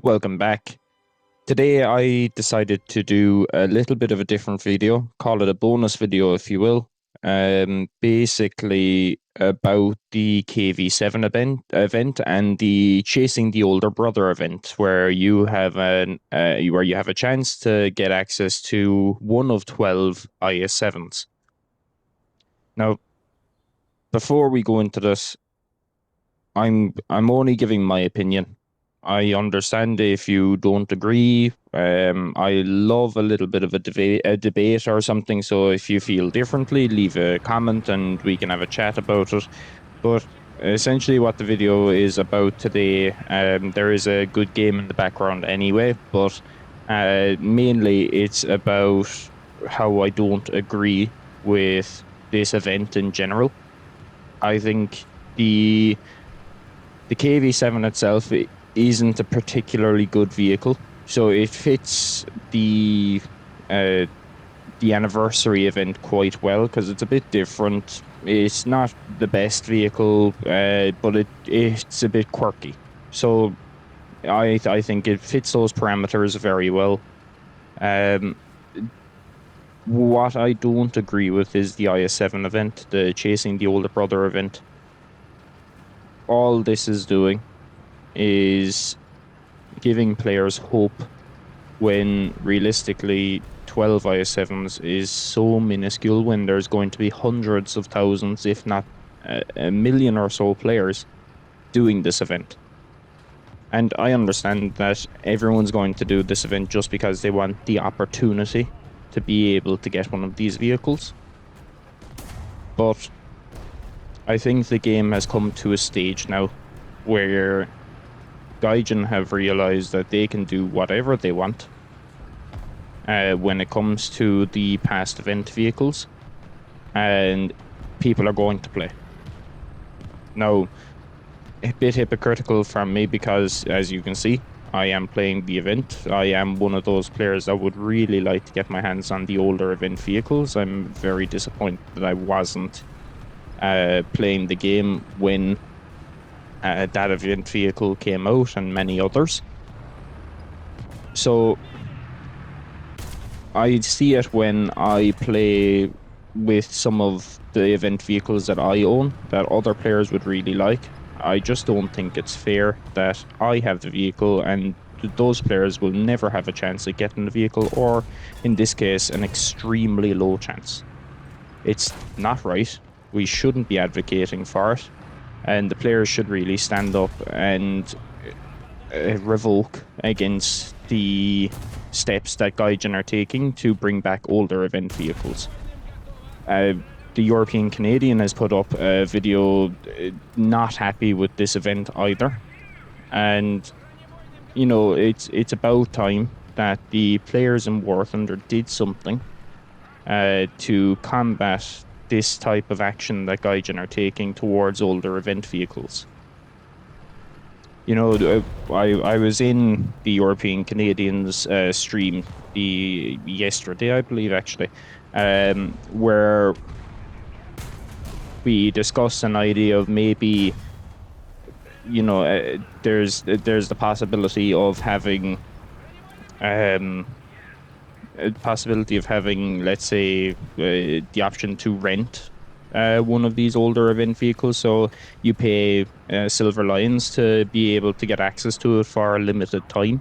Welcome back. Today I decided to do a little bit of a different video, call it a bonus video if you will. Basically about the KV7 event and the Chasing the Older Brother event, where you have a chance to get access to one of 12 IS7s. Now, before we go into this, I'm only giving my opinion. I understand if you don't agree. I love a little bit of a debate or something. So if you feel differently, leave a comment and we can have a chat about it. But essentially, what the video is about today, there is a good game in the background anyway. But mainly, it's about how I don't agree with this event in general. I think the KV7 itself isn't a particularly good vehicle, so it fits the anniversary event quite well because it's a bit different. It's not the best vehicle, but it's a bit quirky. So I think it fits those parameters very well. What I don't agree with is the IS7 event, the Chasing the Older Brother event. All this is doing is giving players hope when realistically 12 IS7s is so minuscule when there's going to be hundreds of thousands, if not a million or so players doing this event. And I understand that everyone's going to do this event just because they want the opportunity to be able to get one of these vehicles. But I think the game has come to a stage now where Gaijin have realized that they can do whatever they want when it comes to the past event vehicles, and people are going to play. Now, a bit hypocritical from me because, as you can see, I am playing the event. I am one of those players that would really like to get my hands on the older event vehicles. I'm very disappointed that I wasn't playing the game when that event vehicle came out and many others. So I see it when I play with some of the event vehicles that I own that other players would really like. I just don't think it's fair that I have the vehicle and those players will never have a chance at getting the vehicle, or in this case, an extremely low chance. It's not right. We shouldn't be advocating for it. And the players should really stand up and revoke against the steps that Gaijin are taking to bring back older event vehicles. The European Canadian has put up a video not happy with this event either. And, you know, it's about time that the players in War Thunder did something to combat this type of action that Gaijin are taking towards older event vehicles. You know, I was in the European Canadians stream yesterday, I believe, actually, where we discussed an idea of maybe, you know, there's the possibility of having let's say, the option to rent one of these older event vehicles. So you pay Silver Lions to be able to get access to it for a limited time,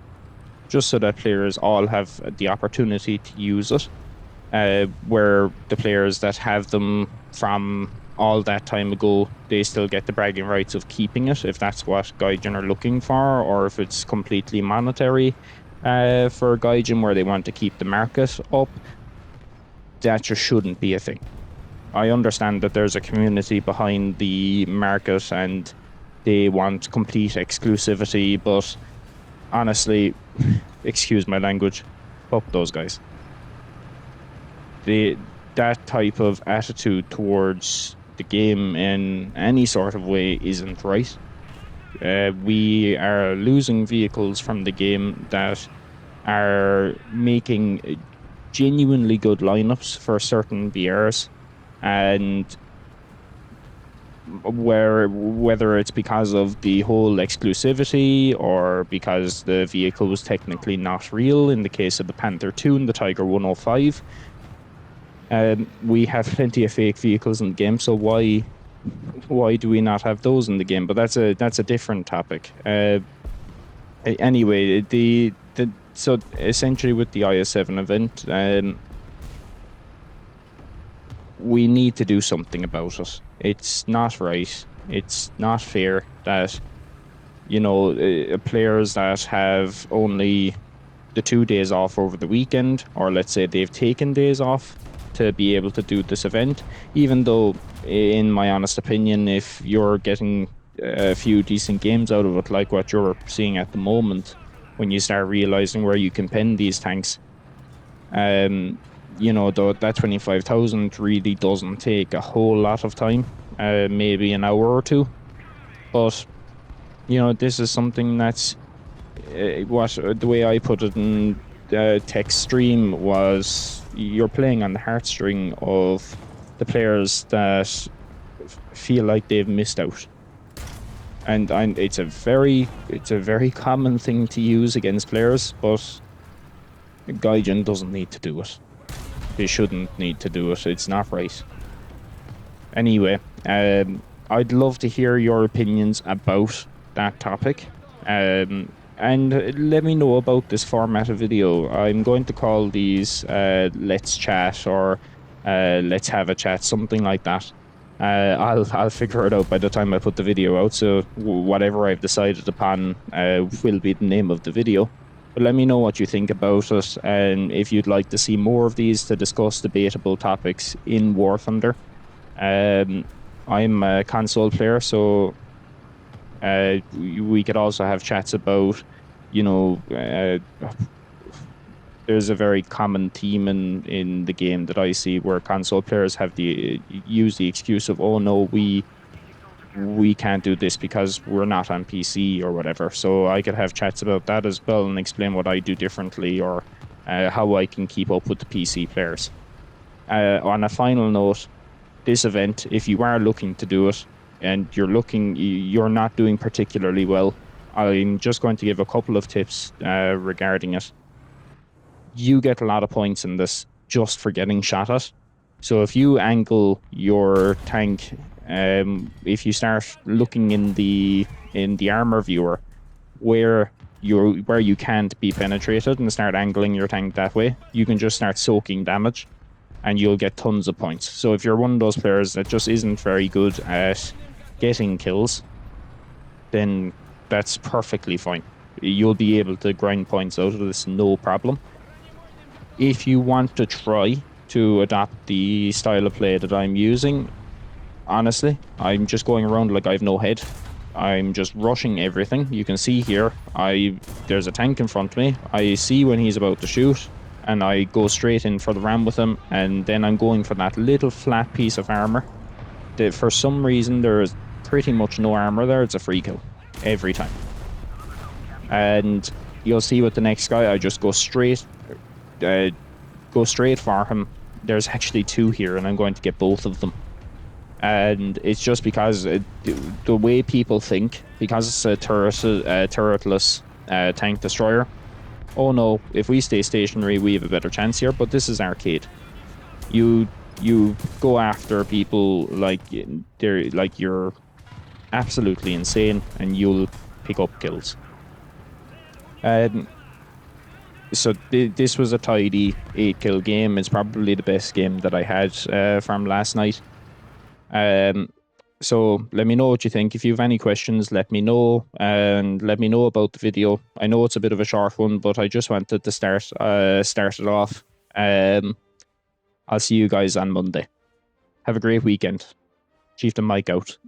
just so that players all have the opportunity to use it, where the players that have them from all that time ago, they still get the bragging rights of keeping it, if that's what Gaijin are looking for, or if it's completely monetary for Gaijin, where they want to keep the market up. That just shouldn't be a thing. I understand that there's a community behind the market and they want complete exclusivity, but honestly, excuse my language, fuck those guys. That type of attitude towards the game in any sort of way isn't right. We are losing vehicles from the game that are making genuinely good lineups for certain BRs, and whether it's because of the whole exclusivity or because the vehicle was technically not real in the case of the Panther 2 and the Tiger 105. We have plenty of fake vehicles in the game, so why do we not have those in the game? But that's a different topic. Anyway, so essentially with the IS7 event, we need to do something about it. It's not right. It's not fair that, players that have only the 2 days off over the weekend, or let's say they've taken days off to be able to do this event, even though, in my honest opinion, if you're getting a few decent games out of it, like what you're seeing at the moment, when you start realizing where you can pen these tanks, though that 25,000 really doesn't take a whole lot of time, maybe an hour or two. But, this is something that's the way I put it in text stream was you're playing on the heartstring of the players that feel like they've missed out. And it's a very common thing to use against players, but Gaijin doesn't need to do it. They shouldn't need to do it. It's not right. Anyway, I'd love to hear your opinions about that topic. And let me know about this format of video. I'm going to call these Let's Chat or Let's Have a Chat, something like that. I'll figure it out by the time I put the video out, so whatever I've decided upon will be the name of the video. But let me know what you think about it, and if you'd like to see more of these to discuss debatable topics in War Thunder. I'm a console player, so we could also have chats about, there's a very common theme in the game that I see where console players have use the excuse of, oh no, we can't do this because we're not on PC or whatever. So I could have chats about that as well and explain what I do differently, or how I can keep up with the PC players. On a final note, this event, if you are looking to do it and you're not doing particularly well, I'm just going to give a couple of tips regarding it. You get a lot of points in this just for getting shot at. So if you angle your tank, if you start looking in the armor viewer where you can't be penetrated and start angling your tank that way, you can just start soaking damage and you'll get tons of points. So if you're one of those players that just isn't very good at getting kills, then that's perfectly fine. You'll be able to grind points out of this, no problem. If you want to try to adopt the style of play that I'm using, honestly, I'm just going around like I've no head. I'm just rushing everything. You can see here, there's a tank in front of me. I see when he's about to shoot, and I go straight in for the ram with him, and then I'm going for that little flat piece of armor. For some reason, there's pretty much no armor there. It's a free kill every time. And you'll see with the next guy, I just go straight for him. There's actually two here, and I'm going to get both of them. And it's just because the way people think, because it's a turretless tank destroyer. Oh no, if we stay stationary, we have a better chance here. But this is arcade. You go after people like you're absolutely insane, and you'll pick up kills. So this was a tidy 8-kill game. It's probably the best game that I had from last night. So let me know what you think. If you have any questions, let me know, and let me know about the video. I know it's a bit of a short one, but I just wanted to start it off. I'll see you guys on Monday. Have a great weekend. Chieftain Mike out.